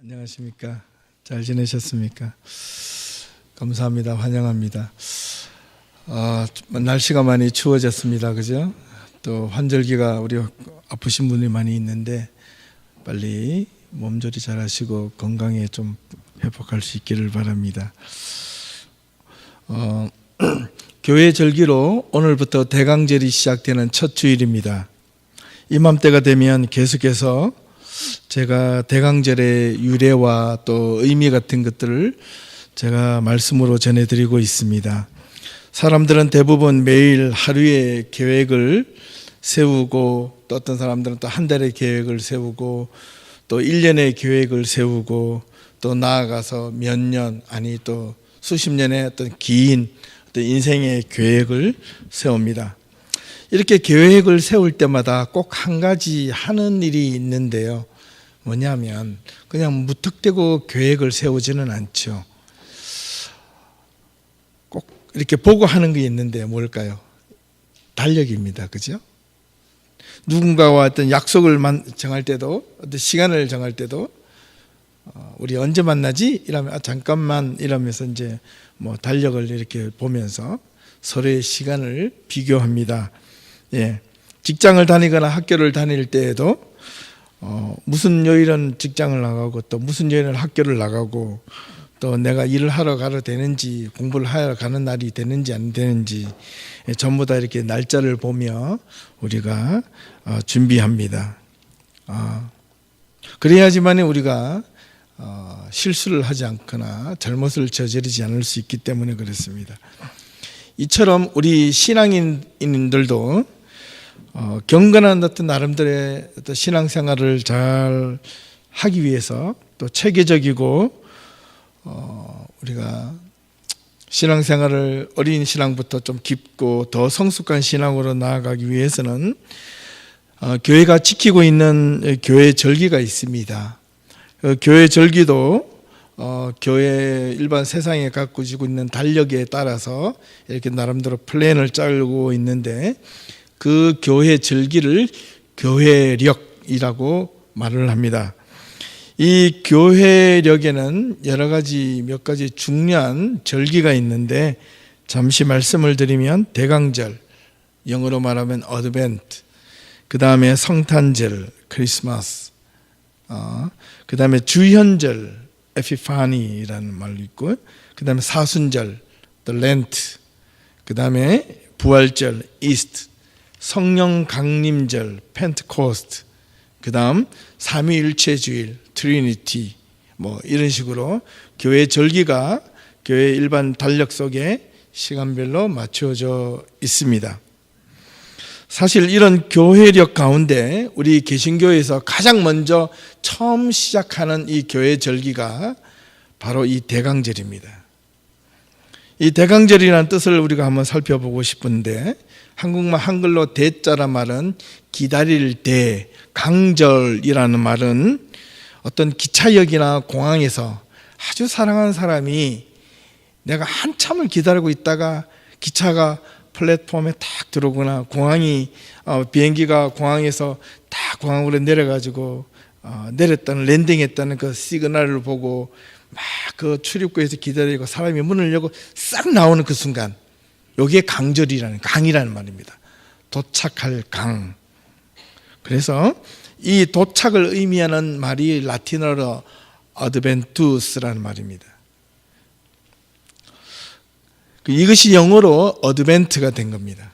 안녕하십니까? 잘 지내셨습니까? 감사합니다. 환영합니다. 날씨가 많이 추워졌습니다. 그죠? 또 환절기가 우리 아프신 분이 많이 있는데 빨리 몸조리 잘 하시고 건강에 좀 회복할 수 있기를 바랍니다. 교회 절기로 오늘부터 대강절이 시작되는 첫 주일입니다. 이맘때가 되면 계속해서 제가 대강절의 유래와 또 의미 같은 것들을 제가 말씀으로 전해드리고 있습니다. 사람들은 대부분 매일 하루의 계획을 세우고 또 어떤 사람들은 또 한 달의 계획을 세우고 또 1년의 계획을 세우고 또 나아가서 몇 년 아니 또 수십 년의 어떤 긴 어떤 인생의 계획을 세웁니다. 이렇게 계획을 세울 때마다 꼭 한 가지 하는 일이 있는데요. 뭐냐면 그냥 무턱대고 계획을 세우지는 않죠. 꼭 이렇게 보고 하는 게 있는데 뭘까요? 달력입니다. 그죠? 누군가와 어떤 약속을 정할 때도 어떤 시간을 정할 때도 우리 언제 만나지? 이러면 잠깐만 이러면서 이제 뭐 달력을 이렇게 보면서 서로의 시간을 비교합니다. 예. 직장을 다니거나 학교를 다닐 때에도 무슨 요일은 직장을 나가고 또 무슨 요일은 학교를 나가고 또 내가 일을 하러 가도 되는지 공부를 하러 가는 날이 되는지 안 되는지 전부 다 이렇게 날짜를 보며 우리가 준비합니다. 그래야지만 우리가 실수를 하지 않거나 잘못을 저지르지 않을 수 있기 때문에 그렇습니다. 이처럼 우리 신앙인들도 경건한 어떤 나름대로의 어떤 신앙생활을 잘 하기 위해서 또 체계적이고 우리가 신앙생활을 어린 신앙부터 좀 깊고 더 성숙한 신앙으로 나아가기 위해서는 교회가 지키고 있는 교회 절기가 있습니다. 교회 절기도 교회 일반 세상에 갖고 지고 있는 달력에 따라서 이렇게 나름대로 플랜을 짜고 있는데 그 교회 절기를 교회력이라고 말을 합니다. 이 교회력에는 여러 가지 몇 가지 중요한 절기가 있는데 잠시 말씀을 드리면 대강절, 영어로 말하면 어드벤트, 그 다음에 성탄절, 크리스마스, 그 다음에 주현절, 에피파니라는 말도 있고, 그 다음에 사순절, 렌트, 그 다음에 부활절, 이스트, 성령 강림절, 펜트코스트, 그 다음 삼위일체주일, 트리니티, 뭐 이런 식으로 교회 절기가 교회 일반 달력 속에 시간별로 맞춰져 있습니다. 사실 이런 교회력 가운데 우리 개신교에서 가장 먼저 처음 시작하는 이 교회 절기가 바로 이 대강절입니다. 이 대강절이라는 뜻을 우리가 한번 살펴보고 싶은데 한국말 한글로 대자란 말은 기다릴 때, 강절이라는 말은 어떤 기차역이나 공항에서 아주 사랑하는 사람이 내가 한참을 기다리고 있다가 기차가 플랫폼에 딱 들어오거나 비행기가 공항에서 딱 공항으로 내려가지고 내렸다는 랜딩했다는 그 시그널을 보고 막 그 출입구에서 기다리고 사람이 문을 열고 싹 나오는 그 순간, 여기에 강이라는 말입니다. 도착할 강. 그래서 이 도착을 의미하는 말이 라틴어로 어드벤투스라는 말입니다. 이것이 영어로 어드벤트가 된 겁니다.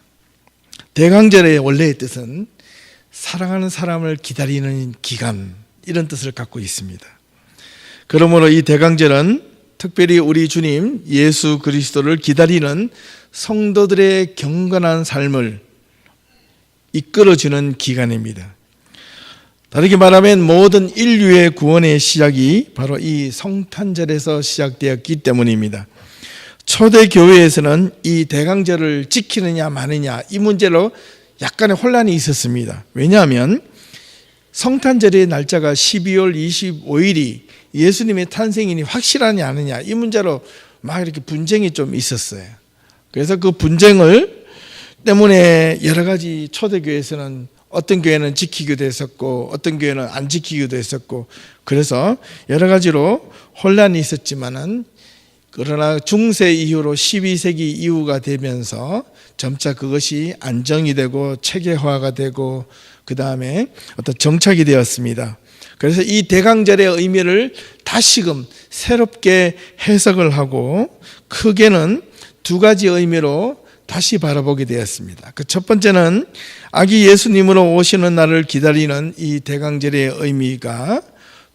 대강절의 원래의 뜻은 사랑하는 사람을 기다리는 기간, 이런 뜻을 갖고 있습니다. 그러므로 이 대강절은 특별히 우리 주님 예수 그리스도를 기다리는 성도들의 경건한 삶을 이끌어주는 기간입니다. 다르게 말하면 모든 인류의 구원의 시작이 바로 이 성탄절에서 시작되었기 때문입니다. 초대 교회에서는 이 대강절을 지키느냐 마느냐 이 문제로 약간의 혼란이 있었습니다. 왜냐하면 성탄절의 날짜가 12월 25일이 예수님의 탄생이니 확실하냐 아느냐 이 문제로 막 이렇게 분쟁이 좀 있었어요. 그래서 그 분쟁을 때문에 여러 가지 초대교회에서는 어떤 교회는 지키기도 했었고 어떤 교회는 안 지키기도 했었고, 그래서 여러 가지로 혼란이 있었지만은, 그러나 중세 이후로 12세기 이후가 되면서 점차 그것이 안정이 되고 체계화가 되고 그 다음에 어떤 정착이 되었습니다. 그래서 이 대강절의 의미를 다시금 새롭게 해석을 하고 크게는 두 가지 의미로 다시 바라보게 되었습니다. 그 첫 번째는 아기 예수님으로 오시는 날을 기다리는 이 대강절의 의미가,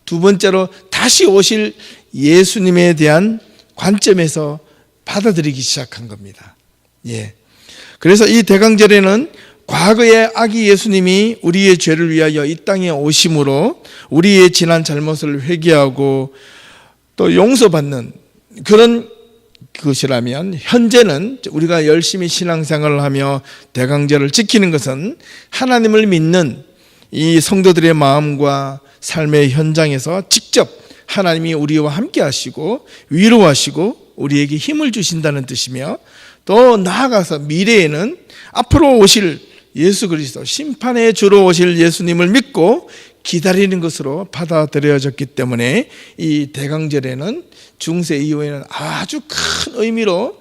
두 번째로 다시 오실 예수님에 대한 관점에서 받아들이기 시작한 겁니다. 예. 그래서 이 대강절에는 과거에 아기 예수님이 우리의 죄를 위하여 이 땅에 오심으로 우리의 지난 잘못을 회개하고 또 용서받는 그런 것이라면, 현재는 우리가 열심히 신앙생활을 하며 대강절을 지키는 것은 하나님을 믿는 이 성도들의 마음과 삶의 현장에서 직접 하나님이 우리와 함께 하시고 위로하시고 우리에게 힘을 주신다는 뜻이며, 또 나아가서 미래에는 앞으로 오실 예수 그리스도, 심판의 주로 오실 예수님을 믿고 기다리는 것으로 받아들여졌기 때문에 이 대강절에는 중세 이후에는 아주 큰 의미로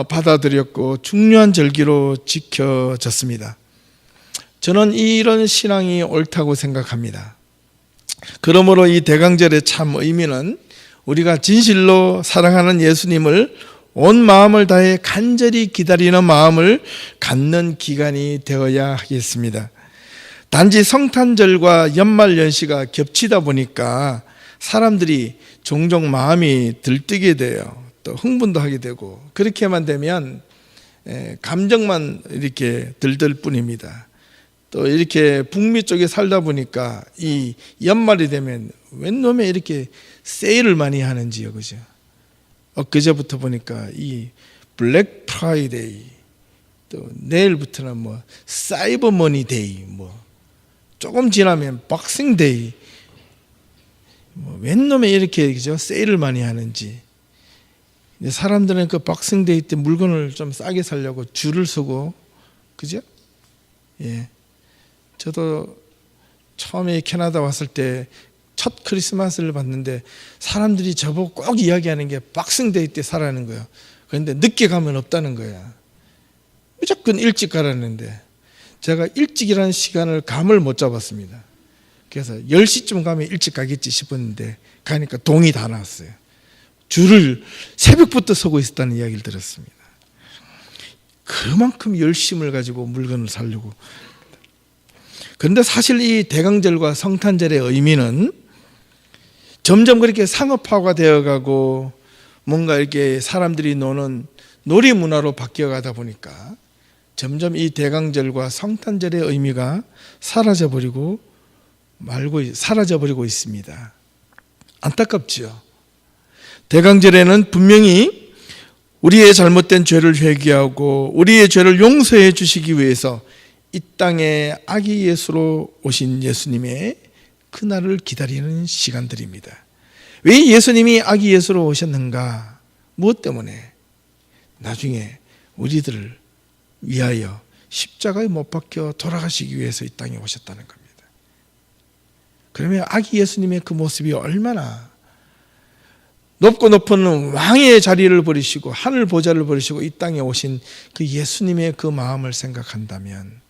받아들였고 중요한 절기로 지켜졌습니다. 저는 이런 신앙이 옳다고 생각합니다. 그러므로 이 대강절의 참 의미는 우리가 진실로 사랑하는 예수님을 온 마음을 다해 간절히 기다리는 마음을 갖는 기간이 되어야 하겠습니다. 단지 성탄절과 연말연시가 겹치다 보니까 사람들이 종종 마음이 들뜨게 돼요. 또 흥분도 하게 되고, 그렇게만 되면 감정만 이렇게 들들 뿐입니다. 또 이렇게 북미 쪽에 살다 보니까 이 연말이 되면 웬 놈에 이렇게 세일을 많이 하는지요, 그죠? 엊그제부터 보니까 이 블랙 프라이데이, 또 내일부터는 뭐 사이버 머니 데이, 뭐 조금 지나면 박싱 데이, 뭐 웬 놈에 이렇게 그죠? 세일을 많이 하는지. 사람들은 그 박싱 데이 때 물건을 좀 싸게 사려고 줄을 서고, 그죠? 예. 저도 처음에 캐나다 왔을 때 첫 크리스마스를 봤는데 사람들이 저보고 꼭 이야기하는 게 박싱데이 때 사라는 거예요. 그런데 늦게 가면 없다는 거야. 무조건 일찍 가라는데 제가 일찍이라는 시간을 감을 못 잡았습니다. 그래서 10시쯤 가면 일찍 가겠지 싶었는데 가니까 동이 다 나왔어요. 줄을 새벽부터 서고 있었다는 이야기를 들었습니다. 그만큼 열심을 가지고 물건을 사려고. 그런데 사실 이 대강절과 성탄절의 의미는 점점 그렇게 상업화가 되어가고 뭔가 이렇게 사람들이 노는 놀이 문화로 바뀌어가다 보니까 점점 이 대강절과 성탄절의 의미가 사라져버리고 있습니다. 안타깝죠. 대강절에는 분명히 우리의 잘못된 죄를 회개하고 우리의 죄를 용서해 주시기 위해서 이 땅에 아기 예수로 오신 예수님의 그날을 기다리는 시간들입니다. 왜 예수님이 아기 예수로 오셨는가? 무엇 때문에? 나중에 우리들을 위하여 십자가에 못 박혀 돌아가시기 위해서 이 땅에 오셨다는 겁니다. 그러면 아기 예수님의 그 모습이 얼마나 높고 높은 왕의 자리를 버리시고 하늘 보좌를 버리시고 이 땅에 오신 그 예수님의 그 마음을 생각한다면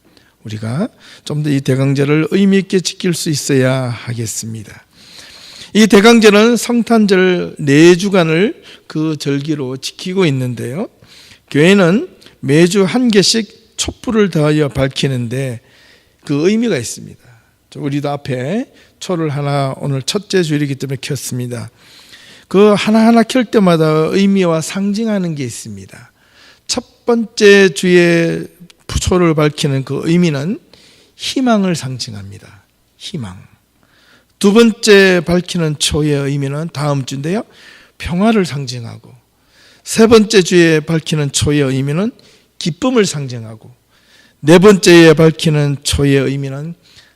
우리가 좀 더 이 대강절을 의미 있게 지킬 수 있어야 하겠습니다. 이 대강절은 성탄절 4주간을 그 절기로 지키고 있는데요. 교회는 매주 한 개씩 촛불을 더하여 밝히는데 그 의미가 있습니다. 우리도 앞에 초를 하나 오늘 첫째 주일이기 때문에 켰습니다. 그 하나하나 켤 때마다 의미와 상징하는 게 있습니다. 첫 번째 주에 초를 밝히는 그 의미는 희망을 상징합니다. 희망. 두 번째 밝히는 초의 의미는 다음 주인데요, 평화를 상징하고, 세 번째 주에 밝히는 초의 의미는 기쁨을 상징하고, 네 번째에 밝히는 초의 의미는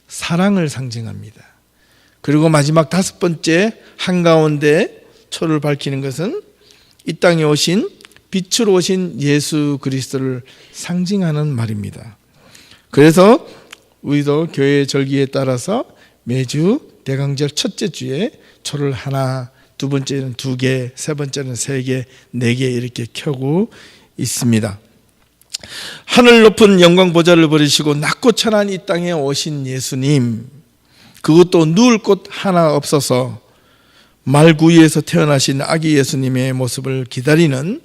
사랑을 상징합니다. 그리고 마지막 다섯 번째 한가운데 초를 밝히는 것은 이 땅에 오신 빛으로 오신 예수 그리스도를 상징하는 말입니다. 그래서 우리도 교회 절기에 따라서 매주 대강절 첫째 주에 초를 하나, 두 번째는 2개, 세 번째는 3개, 4개 이렇게 켜고 있습니다. 하늘 높은 영광 보좌를 버리시고 낮고 천한 이 땅에 오신 예수님, 그것도 누울 곳 하나 없어서 말구이에서 태어나신 아기 예수님의 모습을 기다리는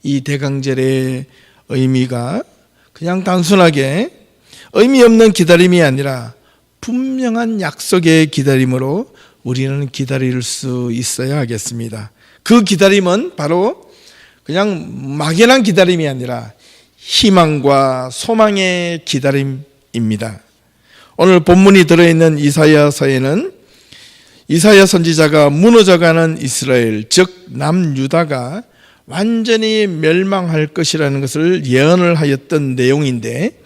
이 대강절의 의미가 그냥 단순하게 의미 없는 기다림이 아니라 분명한 약속의 기다림으로 우리는 기다릴 수 있어야 하겠습니다. 그 기다림은 바로 그냥 막연한 기다림이 아니라 희망과 소망의 기다림입니다. 오늘 본문이 들어있는 이사야서에는 이사야 선지자가 무너져가는 이스라엘, 즉 남유다가 완전히 멸망할 것이라는 것을 예언을 하였던 내용인데,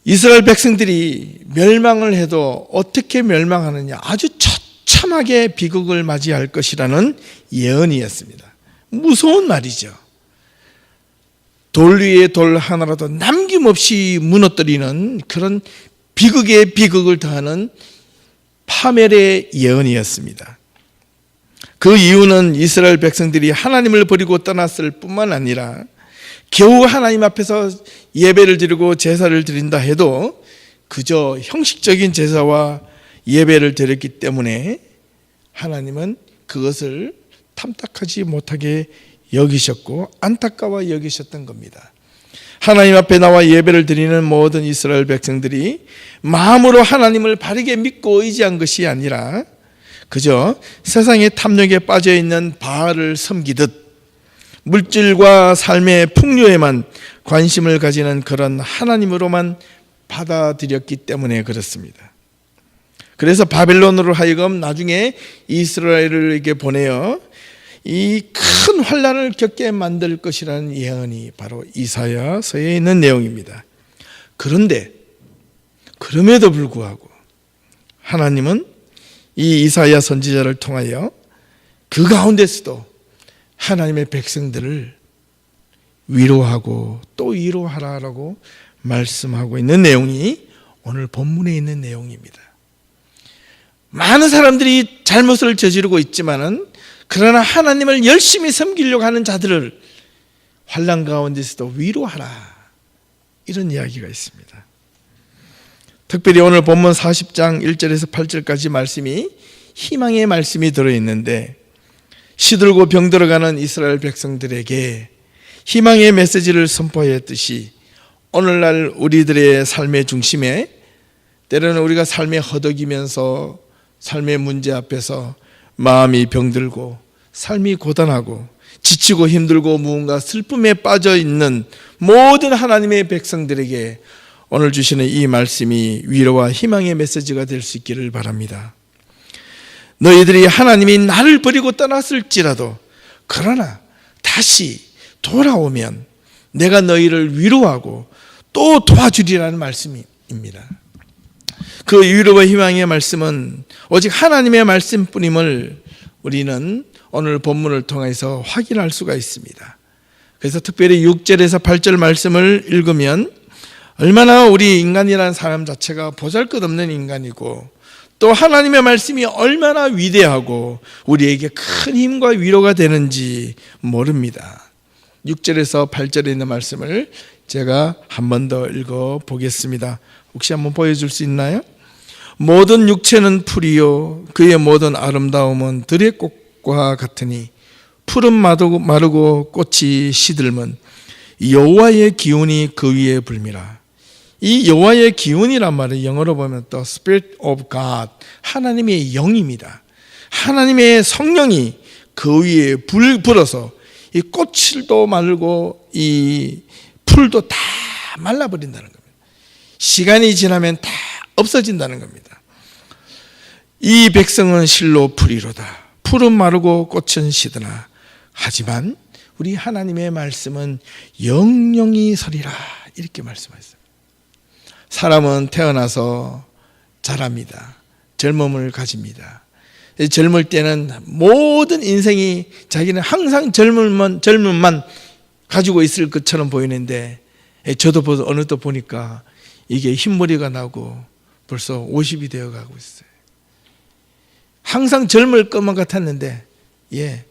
이스라엘 백성들이 멸망을 해도 어떻게 멸망하느냐, 아주 처참하게 비극을 맞이할 것이라는 예언이었습니다. 무서운 말이죠. 돌 위에 돌 하나라도 남김없이 무너뜨리는 그런 비극에 비극을 더하는 파멸의 예언이었습니다. 그 이유는 이스라엘 백성들이 하나님을 버리고 떠났을 뿐만 아니라 겨우 하나님 앞에서 예배를 드리고 제사를 드린다 해도 그저 형식적인 제사와 예배를 드렸기 때문에 하나님은 그것을 탐탁하지 못하게 여기셨고 안타까워 여기셨던 겁니다. 하나님 앞에 나와 예배를 드리는 모든 이스라엘 백성들이 마음으로 하나님을 바르게 믿고 의지한 것이 아니라 그저 세상의 탐욕에 빠져있는 바알을 섬기듯 물질과 삶의 풍요에만 관심을 가지는 그런 하나님으로만 받아들였기 때문에 그렇습니다. 그래서 바벨론으로 하여금 나중에 이스라엘에게 보내어 이 큰 환난을 겪게 만들 것이라는 예언이 바로 이사야서에 있는 내용입니다. 그런데 그럼에도 불구하고 하나님은 이 이사야 선지자를 통하여 그 가운데서도 하나님의 백성들을 위로하고 또 위로하라라고 말씀하고 있는 내용이 오늘 본문에 있는 내용입니다. 많은 사람들이 잘못을 저지르고 있지만은 그러나 하나님을 열심히 섬기려고 하는 자들을 환난 가운데서도 위로하라, 이런 이야기가 있습니다. 특별히 오늘 본문 40장 1절에서 8절까지 말씀이 희망의 말씀이 들어있는데, 시들고 병들어가는 이스라엘 백성들에게 희망의 메시지를 선포했듯이 오늘날 우리들의 삶의 중심에 때로는 우리가 삶에 허덕이면서 삶의 문제 앞에서 마음이 병들고 삶이 고단하고 지치고 힘들고 무언가 슬픔에 빠져 있는 모든 하나님의 백성들에게 오늘 주시는 이 말씀이 위로와 희망의 메시지가 될 수 있기를 바랍니다. 너희들이 하나님이 나를 버리고 떠났을지라도 그러나 다시 돌아오면 내가 너희를 위로하고 또 도와주리라는 말씀입니다. 그 위로와 희망의 말씀은 오직 하나님의 말씀뿐임을 우리는 오늘 본문을 통해서 확인할 수가 있습니다. 그래서 특별히 6절에서 8절 말씀을 읽으면 얼마나 우리 인간이라는 사람 자체가 보잘것없는 인간이고 또 하나님의 말씀이 얼마나 위대하고 우리에게 큰 힘과 위로가 되는지 모릅니다. 6절에서 8절에 있는 말씀을 제가 한 번 더 읽어보겠습니다. 혹시 한번 보여줄 수 있나요? 모든 육체는 풀이요 그의 모든 아름다움은 들의 꽃과 같으니 풀은 마르고 꽃이 시들면 여호와의 기운이 그 위에 불미라. 이 여호와의 기운이란 말은 영어로 보면 또 Spirit of God, 하나님의 영입니다. 하나님의 성령이 그 위에 불어서 이 꽃도 마르고 이 풀도 다 말라버린다는 겁니다. 시간이 지나면 다 없어진다는 겁니다. 이 백성은 실로 풀이로다. 풀은 마르고 꽃은 시드나 하지만 우리 하나님의 말씀은 영영이 서리라, 이렇게 말씀하셨어요. 사람은 태어나서 자랍니다. 젊음을 가집니다. 젊을 때는 모든 인생이 자기는 항상 젊음만 가지고 있을 것처럼 보이는데 저도 어느 때 보니까 이게 흰머리가 나고 벌써 50이 되어 가고 있어요. 항상 젊을 것만 같았는데 이제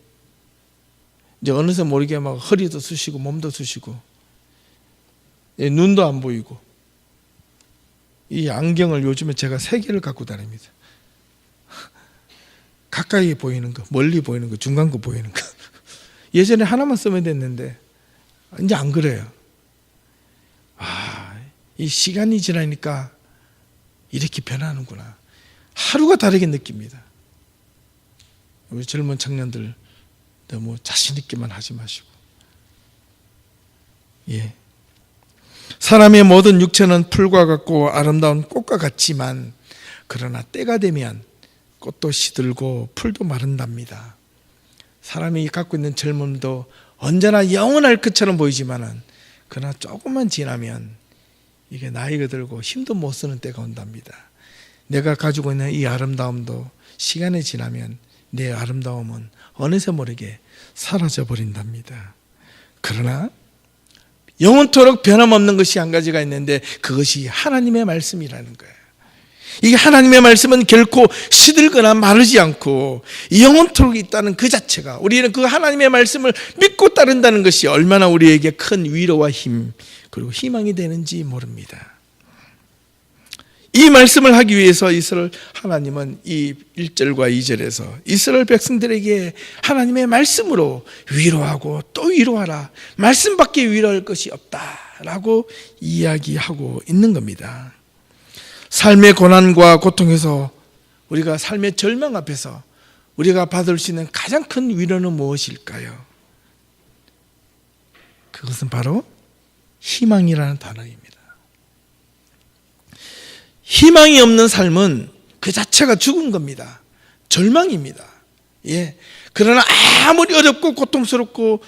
어느새 모르게 막 허리도 쑤시고 몸도 쑤시고 눈도 안 보이고, 이 안경을 요즘에 제가 3개를 갖고 다닙니다. 가까이 보이는 거, 멀리 보이는 거, 중간 거 보이는 거. 예전에 하나만 쓰면 됐는데 이제 안 그래요. 이 시간이 지나니까 이렇게 변하는구나. 하루가 다르게 느낍니다. 우리 젊은 청년들 너무 자신 있게만 하지 마시고. 사람의 모든 육체는 풀과 같고 아름다운 꽃과 같지만 그러나 때가 되면 꽃도 시들고 풀도 마른답니다. 사람이 갖고 있는 젊음도 언제나 영원할 것처럼 보이지만은 그러나 조금만 지나면 이게 나이가 들고 힘도 못 쓰는 때가 온답니다. 내가 가지고 있는 이 아름다움도 시간이 지나면 내 아름다움은 어느새 모르게 사라져 버린답니다. 그러나 영원토록 변함없는 것이 한 가지가 있는데 그것이 하나님의 말씀이라는 거예요. 이게 하나님의 말씀은 결코 시들거나 마르지 않고 영원토록 있다는 그 자체가, 우리는 그 하나님의 말씀을 믿고 따른다는 것이 얼마나 우리에게 큰 위로와 힘 그리고 희망이 되는지 모릅니다. 이 말씀을 하기 위해서 이스라엘 하나님은 이 1절과 2절에서 이스라엘 백성들에게 하나님의 말씀으로 위로하고 또 위로하라, 말씀밖에 위로할 것이 없다라고 이야기하고 있는 겁니다. 삶의 고난과 고통에서, 우리가 삶의 절망 앞에서 우리가 받을 수 있는 가장 큰 위로는 무엇일까요? 그것은 바로 희망이라는 단어입니다. 희망이 없는 삶은 그 자체가 죽은 겁니다. 절망입니다. 그러나 아무리 어렵고 고통스럽고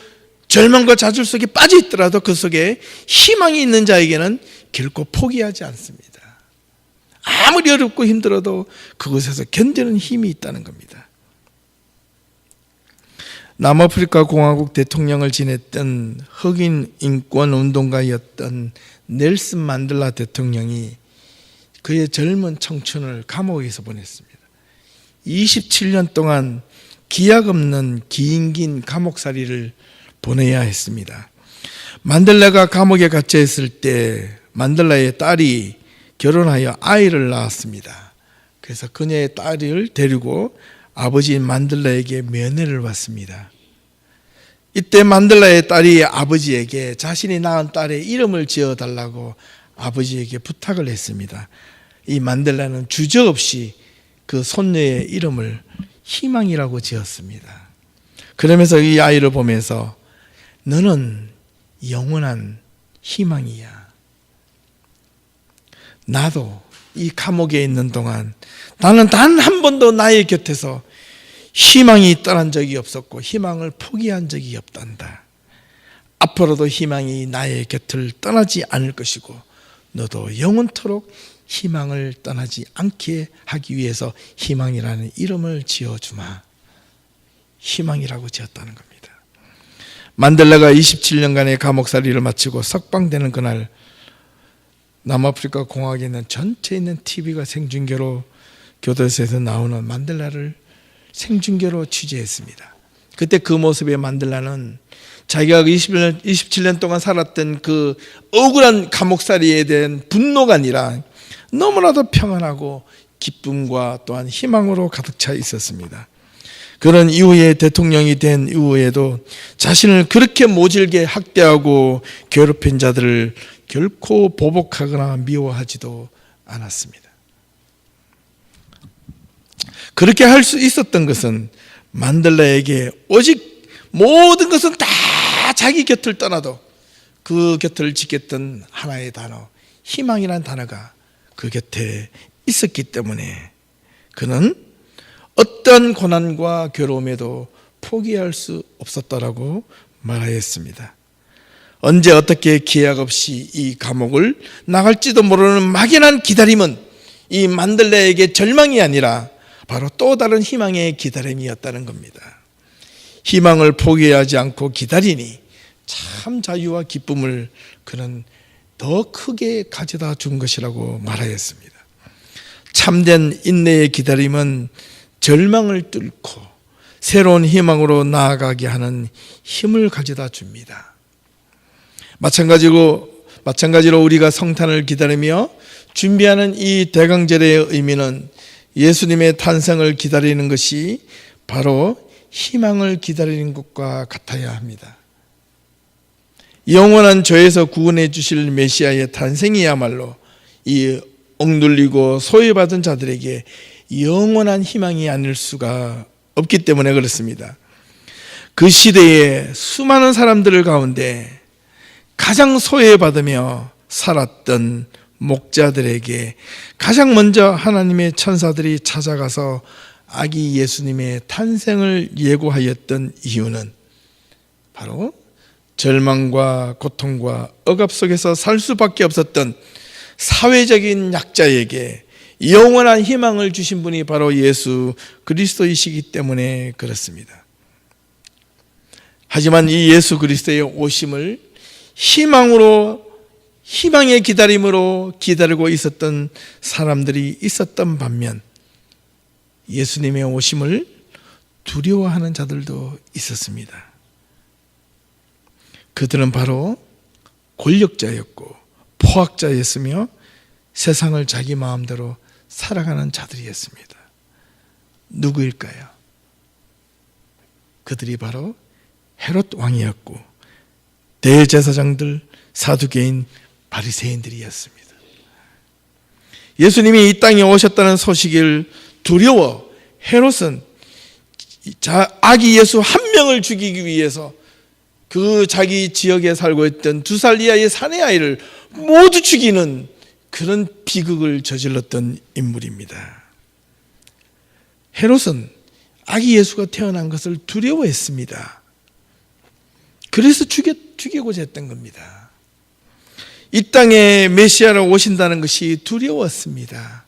절망과 좌절 속에 빠져 있더라도 그 속에 희망이 있는 자에게는 결코 포기하지 않습니다. 아무리 어렵고 힘들어도 그곳에서 견디는 힘이 있다는 겁니다. 남아프리카 공화국 대통령을 지냈던 흑인 인권 운동가였던 넬슨 만델라 대통령이 그의 젊은 청춘을 감옥에서 보냈습니다. 27년 동안 기약 없는 긴 감옥살이를 보내야 했습니다. 만델라가 감옥에 갇혀 있을 때 만델라의 딸이 결혼하여 아이를 낳았습니다. 그래서 그녀의 딸을 데리고 아버지인 만델라에게 면회를 왔습니다. 이때 만델라의 딸이 아버지에게 자신이 낳은 딸의 이름을 지어달라고 아버지에게 부탁을 했습니다. 이 만델라는 주저없이 그 손녀의 이름을 희망이라고 지었습니다. 그러면서 이 아이를 보면서 너는 영원한 희망이야. 나도 이 감옥에 있는 동안 나는 단 한 번도 나의 곁에서 희망이 떠난 적이 없었고 희망을 포기한 적이 없단다. 앞으로도 희망이 나의 곁을 떠나지 않을 것이고 너도 영원토록 희망을 떠나지 않게 하기 위해서 희망이라는 이름을 지어주마. 희망이라고 지었다는 겁니다. 만델라가 27년간의 감옥살이를 마치고 석방되는 그날, 남아프리카 공화국에 있는 전체에 있는 TV가 생중계로 교도소에서 나오는 만델라를 생중계로 취재했습니다. 그때 그 모습의 만델라는 자기가 27년 동안 살았던 그 억울한 감옥살이에 대한 분노가 아니라 너무나도 평안하고 기쁨과 또한 희망으로 가득 차 있었습니다. 그런 이후에 대통령이 된 이후에도 자신을 그렇게 모질게 학대하고 괴롭힌 자들을 결코 보복하거나 미워하지도 않았습니다. 그렇게 할 수 있었던 것은 만델라에게 오직 모든 것은 다 자기 곁을 떠나도 그 곁을 지켰던 하나의 단어, 희망이라는 단어가 그 곁에 있었기 때문에 그는 어떤 고난과 괴로움에도 포기할 수 없었다라고 말하였습니다. 언제 어떻게 기약 없이 이 감옥을 나갈지도 모르는 막연한 기다림은 이 만델라에게 절망이 아니라 바로 또 다른 희망의 기다림이었다는 겁니다. 희망을 포기하지 않고 기다리니 참 자유와 기쁨을 그는 더 크게 가져다 준 것이라고 말하였습니다. 참된 인내의 기다림은 절망을 뚫고 새로운 희망으로 나아가게 하는 힘을 가져다 줍니다. 마찬가지로 우리가 성탄을 기다리며 준비하는 이 대강절의 의미는 예수님의 탄생을 기다리는 것이 바로 희망을 기다리는 것과 같아야 합니다. 영원한 죄에서 구원해 주실 메시아의 탄생이야말로 이 억눌리고 소외받은 자들에게 영원한 희망이 아닐 수가 없기 때문에 그렇습니다. 그 시대에 수많은 사람들 가운데 가장 소외받으며 살았던 목자들에게 가장 먼저 하나님의 천사들이 찾아가서 아기 예수님의 탄생을 예고하였던 이유는 바로 절망과 고통과 억압 속에서 살 수밖에 없었던 사회적인 약자에게 영원한 희망을 주신 분이 바로 예수 그리스도이시기 때문에 그렇습니다. 하지만 이 예수 그리스도의 오심을 희망의 기다림으로 기다리고 있었던 사람들이 있었던 반면 예수님의 오심을 두려워하는 자들도 있었습니다. 그들은 바로 권력자였고 포악자였으며 세상을 자기 마음대로 살아가는 자들이었습니다. 누구일까요? 그들이 바로 헤롯 왕이었고 대제사장들, 사두개인, 바리새인들이었습니다. 예수님이 이 땅에 오셨다는 소식을 두려워 헤롯은 아기 예수 한 명을 죽이기 위해서 그 자기 지역에 살고 있던 2살 이하의 사내아이를 모두 죽이는 그런 비극을 저질렀던 인물입니다. 헤롯은 아기 예수가 태어난 것을 두려워했습니다. 그래서 죽이고자 했던 겁니다. 이 땅에 메시아로 오신다는 것이 두려웠습니다.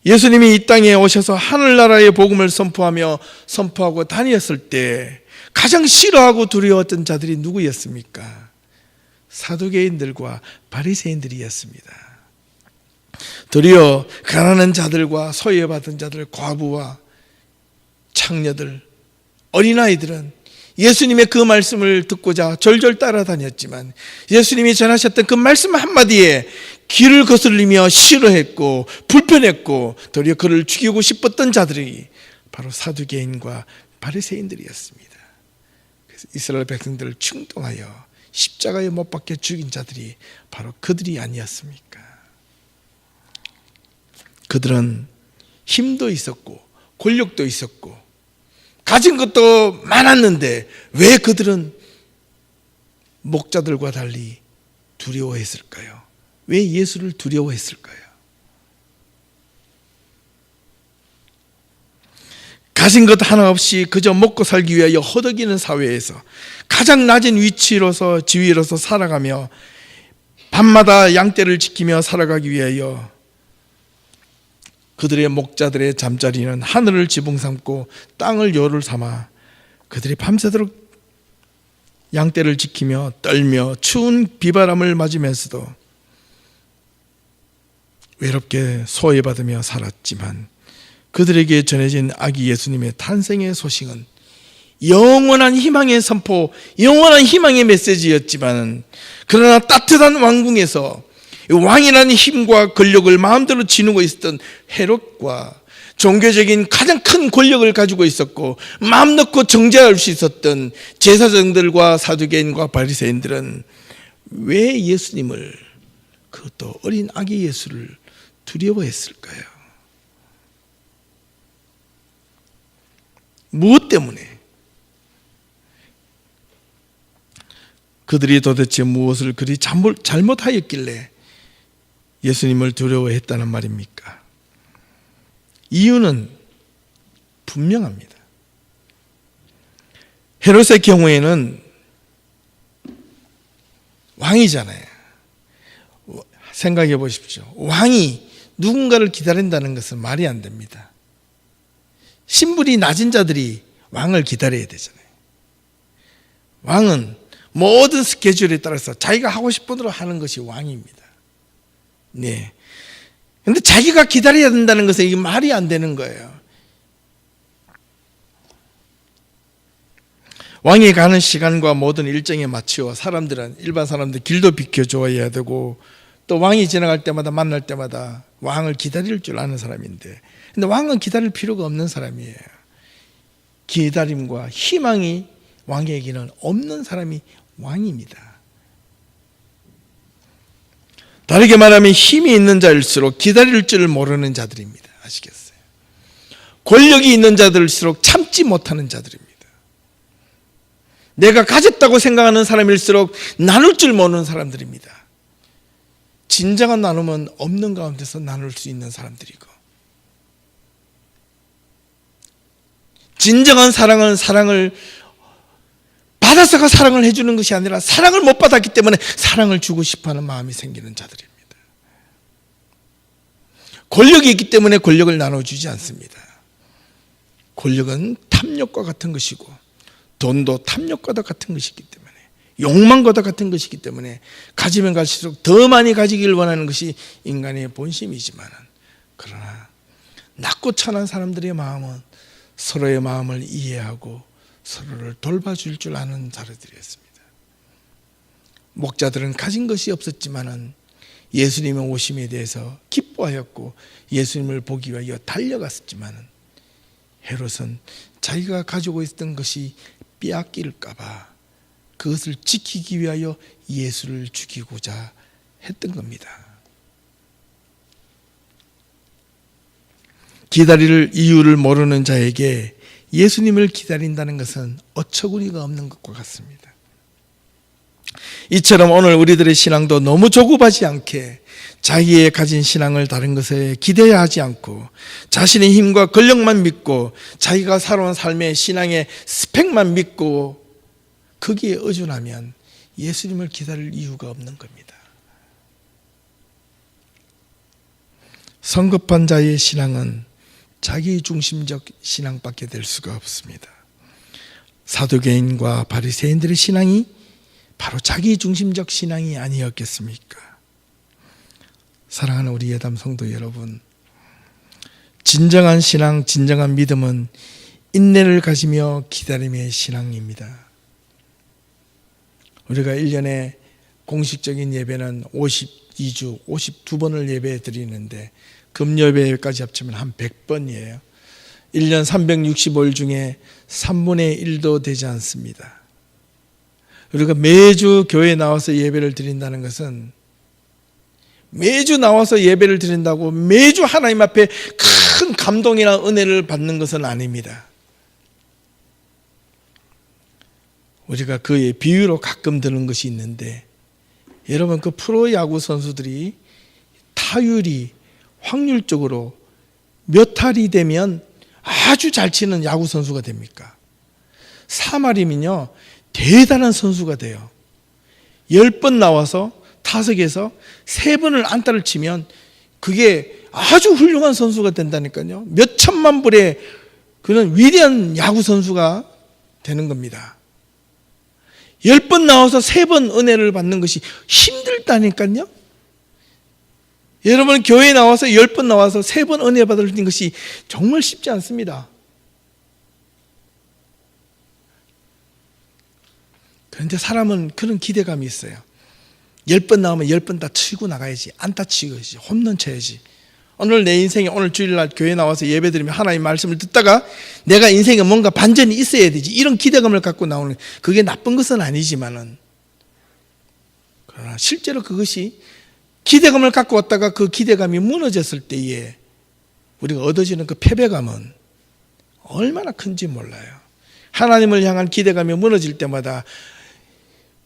예수님이 이 땅에 오셔서 하늘나라의 복음을 선포하고 다녔을 때 가장 싫어하고 두려웠던 자들이 누구였습니까? 사두개인들과 바리새인들이었습니다. 도리어 가난한 자들과 소외받은 자들, 과부와 창녀들, 어린아이들은 예수님의 그 말씀을 듣고자 절절 따라다녔지만 예수님이 전하셨던 그 말씀 한마디에 길을 거슬리며 싫어했고 불편했고 도리어 그를 죽이고 싶었던 자들이 바로 사두개인과 바리새인들이었습니다. 그래서 이스라엘 백성들을 충동하여 십자가에 못 박혀 죽인 자들이 바로 그들이 아니었습니까? 그들은 힘도 있었고 권력도 있었고 가진 것도 많았는데 왜 그들은 목자들과 달리 두려워했을까요? 왜 예수를 두려워했을까요? 가진 것 하나 없이 그저 먹고 살기 위하여 허덕이는 사회에서 가장 낮은 위치로서 지위로서 살아가며 밤마다 양떼를 지키며 살아가기 위하여 그들의 목자들의 잠자리는 하늘을 지붕 삼고 땅을 요를 삼아 그들이 밤새도록 양떼를 지키며 떨며 추운 비바람을 맞으면서도 외롭게 소외받으며 살았지만 그들에게 전해진 아기 예수님의 탄생의 소식은 영원한 희망의 선포, 영원한 희망의 메시지였지만 그러나 따뜻한 왕궁에서 왕이라는 힘과 권력을 마음대로 지니고 있었던 헤롯과 종교적인 가장 큰 권력을 가지고 있었고 마음 놓고 정죄할 수 있었던 제사장들과 사두개인과 바리새인들은 왜 예수님을, 그것도 어린 아기 예수를 두려워했을까요? 무엇 때문에? 그들이 도대체 무엇을 그리 잘못하였길래 예수님을 두려워했다는 말입니까? 이유는 분명합니다. 헤롯의 경우에는 왕이잖아요. 생각해 보십시오. 왕이 누군가를 기다린다는 것은 말이 안 됩니다. 신분이 낮은 자들이 왕을 기다려야 되잖아요. 왕은 모든 스케줄에 따라서 자기가 하고 싶은 대로 하는 것이 왕입니다. 네. 근데 자기가 기다려야 된다는 것은 이게 말이 안 되는 거예요. 왕이 가는 시간과 모든 일정에 맞추어 일반 사람들 길도 비켜줘야 되고, 또 왕이 지나갈 때마다 만날 때마다 왕을 기다릴 줄 아는 사람인데, 근데 왕은 기다릴 필요가 없는 사람이에요. 기다림과 희망이 왕에게는 없는 사람이 왕입니다. 다르게 말하면 힘이 있는 자일수록 기다릴 줄 모르는 자들입니다. 아시겠어요? 권력이 있는 자들일수록 참지 못하는 자들입니다. 내가 가졌다고 생각하는 사람일수록 나눌 줄 모르는 사람들입니다. 진정한 나눔은 없는 가운데서 나눌 수 있는 사람들이고, 진정한 사랑은 사랑을 받아서가 사랑을 해주는 것이 아니라 사랑을 못 받았기 때문에 사랑을 주고 싶어하는 마음이 생기는 자들입니다. 권력이 있기 때문에 권력을 나눠주지 않습니다. 권력은 탐욕과 같은 것이고, 돈도 탐욕과도 같은 것이기 때문에, 욕망과도 같은 것이기 때문에 가지면 갈수록 더 많이 가지기를 원하는 것이 인간의 본심이지만, 그러나 낮고 천한 사람들의 마음은 서로의 마음을 이해하고 서로를 돌봐줄 줄 아는 자들이었습니다. 목자들은 가진 것이 없었지만 예수님의 오심에 대해서 기뻐하였고 예수님을 보기 위하여 달려갔었지만, 헤롯은 자기가 가지고 있었던 것이 빼앗길까 봐 그것을 지키기 위하여 예수를 죽이고자 했던 겁니다. 기다릴 이유를 모르는 자에게 예수님을 기다린다는 것은 어처구니가 없는 것과 같습니다. 이처럼 오늘 우리들의 신앙도 너무 조급하지 않게 자기의 가진 신앙을 다른 것에 기대하지 않고 자신의 힘과 권력만 믿고 자기가 살아온 삶의 신앙의 스펙만 믿고 거기에 의존하면 예수님을 기다릴 이유가 없는 겁니다. 성급한 자의 신앙은 자기 중심적 신앙밖에 될 수가 없습니다. 사두개인과 바리새인들의 신앙이 바로 자기 중심적 신앙이 아니었겠습니까? 사랑하는 우리 예담 성도 여러분, 진정한 신앙, 진정한 믿음은 인내를 가지며 기다림의 신앙입니다. 우리가 1년에 공식적인 예배는 52주, 52번을 예배 드리는데 금요예배까지 합치면 한 100번이에요. 1년 365일 중에 3분의 1도 되지 않습니다. 우리가 매주 교회에 나와서 예배를 드린다는 것은, 매주 나와서 예배를 드린다고 매주 하나님 앞에 큰 감동이나 은혜를 받는 것은 아닙니다. 우리가 그의 비유로 가끔 드는 것이 있는데, 여러분 그 프로야구 선수들이 타율이 확률적으로 몇 할이 되면 아주 잘 치는 야구 선수가 됩니까? 3할이면요 대단한 선수가 돼요. 10번 나와서 타석에서 3번을 안타를 치면 그게 아주 훌륭한 선수가 된다니까요. 몇 천만 불의 그런 위대한 야구 선수가 되는 겁니다. 10번 나와서 3번 은혜를 받는 것이 힘들다니까요. 여러분 교회에 나와서 10번 나와서 3번 은혜 받는 것이 정말 쉽지 않습니다. 그런데 사람은 그런 기대감이 있어요. 10번 나오면 10번 다 치고 나가야지, 안타 치고야지, 홈런 쳐야지. 오늘 내 인생에, 오늘 주일날 교회 나와서 예배 드리면 하나님 말씀을 듣다가 내가 인생에 뭔가 반전이 있어야 되지, 이런 기대감을 갖고 나오는, 그게 나쁜 것은 아니지만은, 그러나 실제로 그것이 기대감을 갖고 왔다가 그 기대감이 무너졌을 때에 우리가 얻어지는 그 패배감은 얼마나 큰지 몰라요. 하나님을 향한 기대감이 무너질 때마다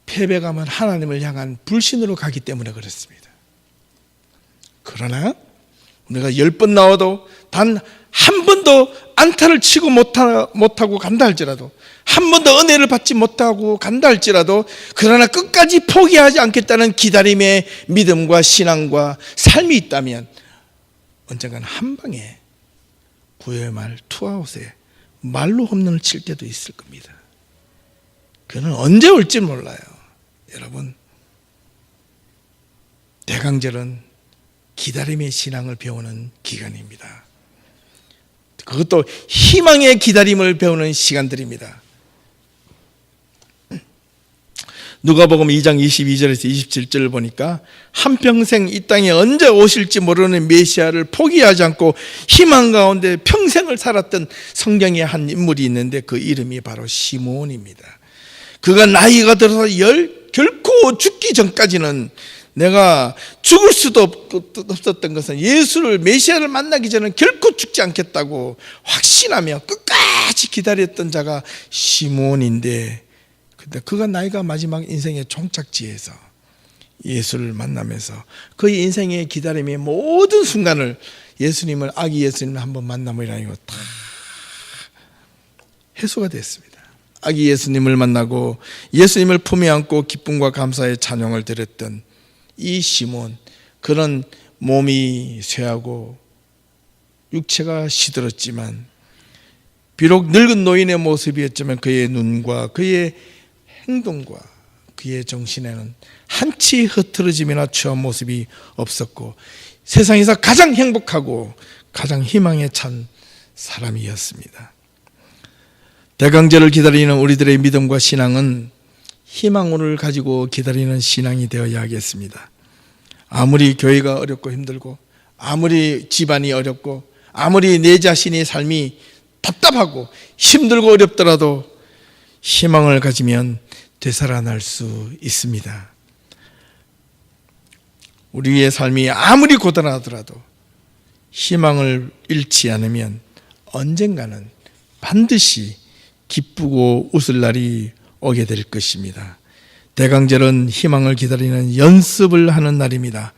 패배감은 하나님을 향한 불신으로 가기 때문에 그렇습니다. 그러나 우리가 10번 나와도 단 한 번도 안타를 치고 못하고 간다 할지라도, 한 번도 은혜를 받지 못하고 간다 할지라도, 그러나 끝까지 포기하지 않겠다는 기다림의 믿음과 신앙과 삶이 있다면 언젠가는 한 방에 구회의 말 투아웃에 말로 홈런을 칠 때도 있을 겁니다. 그는 언제 올지 몰라요. 여러분, 대강절은 기다림의 신앙을 배우는 기간입니다. 그것도 희망의 기다림을 배우는 시간들입니다. 누가복음 2장 22절에서 27절을 보니까 한평생 이 땅에 언제 오실지 모르는 메시아를 포기하지 않고 희망 가운데 평생을 살았던 성경의 한 인물이 있는데 그 이름이 바로 시므온입니다. 그가 나이가 들어서 결코 죽기 전까지는 내가 죽을 수도 없었던 것은 예수를 메시아를 만나기 전에 결코 죽지 않겠다고 확신하며 끝까지 기다렸던 자가 시므온인데, 근데 그가 나이가 마지막 인생의 종착지에서 예수를 만나면서 그의 인생의 기다림의 모든 순간을 예수님을, 아기 예수님을 한번 만남이라고 다 해소가 됐습니다. 아기 예수님을 만나고 예수님을 품에 안고 기쁨과 감사의 찬양을 드렸던 이 시몬, 그런 몸이 쇠하고 육체가 시들었지만, 비록 늙은 노인의 모습이었지만 그의 눈과 그의 행동과 그의 정신에는 한치 흐트러짐이나 취한 모습이 없었고 세상에서 가장 행복하고 가장 희망에 찬 사람이었습니다. 대강절을 기다리는 우리들의 믿음과 신앙은 희망을 가지고 기다리는 신앙이 되어야 하겠습니다. 아무리 교회가 어렵고 힘들고, 아무리 집안이 어렵고, 아무리 내 자신의 삶이 답답하고 힘들고 어렵더라도 희망을 가지면 되살아날 수 있습니다. 우리의 삶이 아무리 고단하더라도 희망을 잃지 않으면 언젠가는 반드시 기쁘고 웃을 날이 오게 될 것입니다. 대강절은 희망을 기다리는 연습을 하는 날입니다.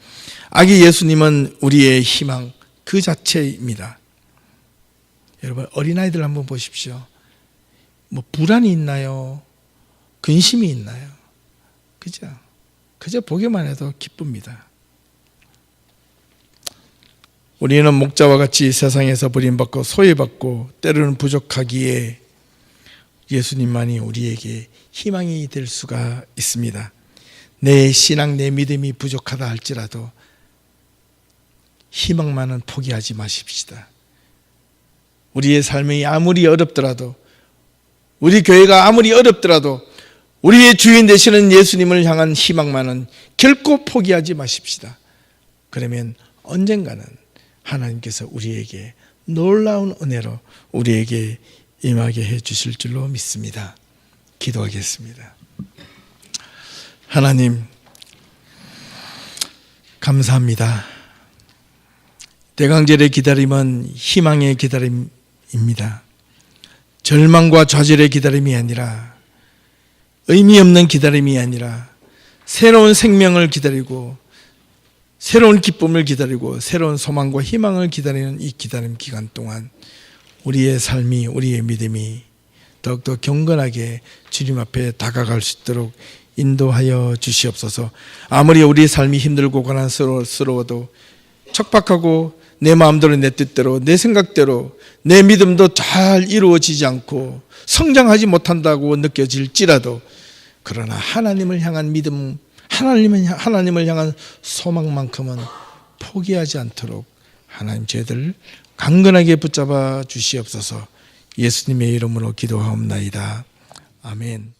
아기 예수님은 우리의 희망 그 자체입니다. 여러분, 어린아이들 한번 보십시오. 뭐 불안이 있나요? 근심이 있나요? 그저 보기만 해도 기쁩니다. 우리는 목자와 같이 세상에서 버림받고 소외받고 때로는 부족하기에 예수님만이 우리에게 희망이 될 수가 있습니다. 내 신앙, 내 믿음이 부족하다 할지라도 희망만은 포기하지 마십시다. 우리의 삶이 아무리 어렵더라도, 우리 교회가 아무리 어렵더라도 우리의 주인 되시는 예수님을 향한 희망만은 결코 포기하지 마십시다. 그러면 언젠가는 하나님께서 우리에게 놀라운 은혜로 우리에게 임하게 해 주실 줄로 믿습니다. 기도하겠습니다. 하나님, 감사합니다. 대강절의 기다림은 희망의 기다림입니다. 절망과 좌절의 기다림이 아니라, 의미 없는 기다림이 아니라 새로운 생명을 기다리고 새로운 기쁨을 기다리고 새로운 소망과 희망을 기다리는 이 기다림 기간 동안 우리의 삶이, 우리의 믿음이 더욱더 경건하게 주님 앞에 다가갈 수 있도록 인도하여 주시옵소서. 아무리 우리의 삶이 힘들고 고난스러워도, 척박하고 내 마음대로 내 뜻대로 내 생각대로 내 믿음도 잘 이루어지지 않고 성장하지 못한다고 느껴질지라도, 그러나 하나님을 향한 믿음, 하나님을 향한 소망만큼은 포기하지 않도록 하나님 저희들 강건하게 붙잡아 주시옵소서. 예수님의 이름으로 기도하옵나이다. 아멘.